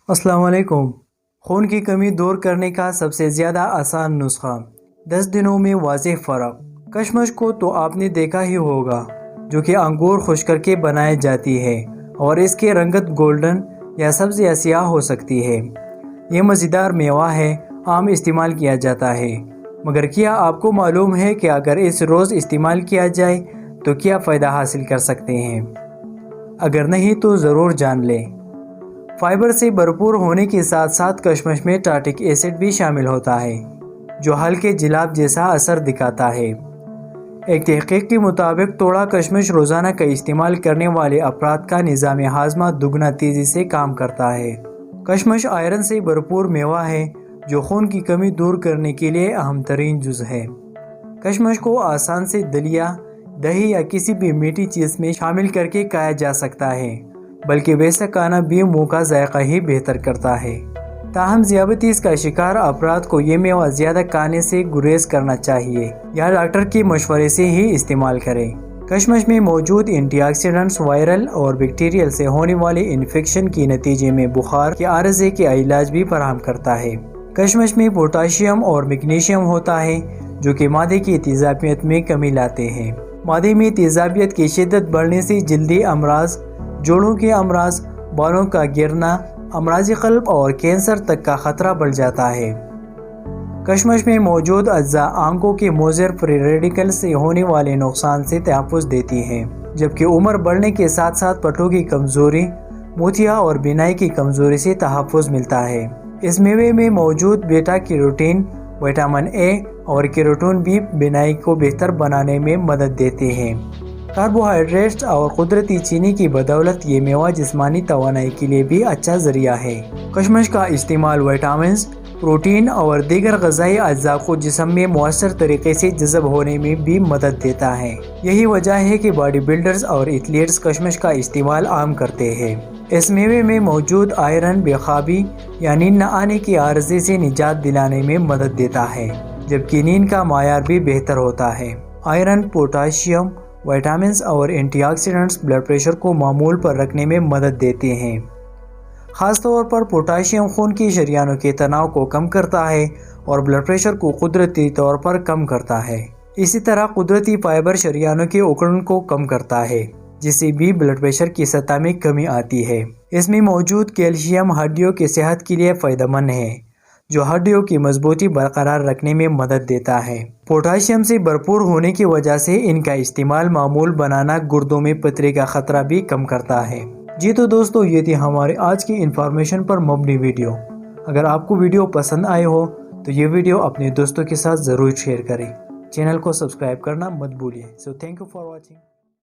अस्सलाम वालेकुम। खून की कमी दूर करने का सबसे ज़्यादा आसान नुस्खा, 10 दिनों में वाज़ेह फ़र्क। कशमश को तो आपने देखा ही होगा, जो कि अंगूर खुश करके बनाई जाती है और इसकी रंगत गोल्डन या सब्ज़ या सियाह हो सकती है। ये मज़ेदार मेवा है, आम इस्तेमाल किया जाता है, मगर क्या आपको मालूम है कि अगर इस रोज़ इस्तेमाल किया जाए तो क्या फ़ायदा हासिल कर सकते हैं? अगर नहीं तो ज़रूर जान लें। फाइबर से भरपूर होने के साथ साथ कशमश में टार्टिक एसिड भी शामिल होता है, जो हल्के जिलाब जैसा असर दिखाता है। एक तहकीक के मुताबिक थोड़ा कशमश रोज़ाना का इस्तेमाल करने वाले अफराद का निज़ाम हाजमा दुगना तेज़ी से काम करता है। कशमश आयरन से भरपूर मेवा है, जो खून की कमी दूर करने के लिए अहम तरीन जुज़ है। कशमश को आसान से दलिया, दही या किसी भी मीठी चीज़ में शामिल करके खाया जा सकता है, बल्कि वैसा खाना भी मुंह का जायका ही बेहतर करता है। ताहम ज़ियाबतीस का शिकार अफराद को ये मेवा ज़्यादा खाने से गुरेज करना चाहिए या डॉक्टर के मशवरे से ही इस्तेमाल करें। कशमश में मौजूद एंटीऑक्सीडेंट्स वायरल और बैक्टीरियल से होने वाले इन्फेक्शन के नतीजे में बुखार के आरज़े के इलाज भी फराहम करता है। कशमश में पोटाशियम और मैग्नीशियम होता है, जो कि मादे की तेज़ाबियत में कमी लाते हैं। मादे में तेज़ाबियत की शिद्दत बढ़ने से जल्दी अमराज, जोड़ों के अमराज, बालों का गिरना, अमराज़ क़ल्ब और कैंसर तक का ख़तरा बढ़ जाता है। कशमश में मौजूद अज्जा आंखों के मुज़र फ्री रेडिकल से होने वाले नुकसान से तहफ़्फ़ुज़ देती हैं, जबकि उम्र बढ़ने के साथ साथ पट्टों की कमज़ोरी, मोतिया और बिनाई की कमज़ोरी से तहफ़्फ़ुज़ मिलता है। इस मेवे में मौजूद बीटा कैरोटीन, विटामिन ए और कैरोटीन भी बिनाई को बेहतर बनाने में मदद देते हैं। कार्बोहाइड्रेट्स और कुदरती चीनी की बदौलत ये मेवा जिस्मानी तवानाई के लिए भी अच्छा ज़रिया है। कशमश का इस्तेमाल विटामिन्स, प्रोटीन और दीगर ग़िज़ाई अज्जा को जिस्म में मुअस्सर तरीके से जज़ब होने में भी मदद देता है। यही वजह है कि बॉडी बिल्डर्स और एथलीट्स कशमश का इस्तेमाल आम करते हैं। इस मेवे में मौजूद आयरन बेख्वाबी या नींद न आने की आरज़े से निजात दिलाने में मदद देता है, जबकि नींद का मायार भी बेहतर होता है। आयरन, पोटाशियम, विटामिन्स और एंटीऑक्सीडेंट्स ब्लड प्रेशर को मामूल पर रखने में मदद देते हैं। ख़ास तौर पर पोटाशियम खून की शरियानों के तनाव को कम करता है और ब्लड प्रेशर को कुदरती तौर पर कम करता है। इसी तरह कुदरती फाइबर शरियानों के उकड़न को कम करता है, जिससे भी ब्लड प्रेशर की सतह में कमी आती है। इसमें मौजूद कैल्शियम हड्डियों की सेहत के लिए फ़ायदेमंद है, जो हड्डियों की मजबूती बरकरार रखने में मदद देता है। पोटाशियम से भरपूर होने की वजह से इनका इस्तेमाल मामूल बनाना गुर्दों में पथरी का खतरा भी कम करता है। जी तो दोस्तों, ये थी हमारे आज की इन्फॉर्मेशन पर मबनी वीडियो। अगर आपको वीडियो पसंद आए हो तो ये वीडियो अपने दोस्तों के साथ ज़रूर शेयर करें। चैनल को सब्सक्राइब करना मत भूलिए। So thank you for watching.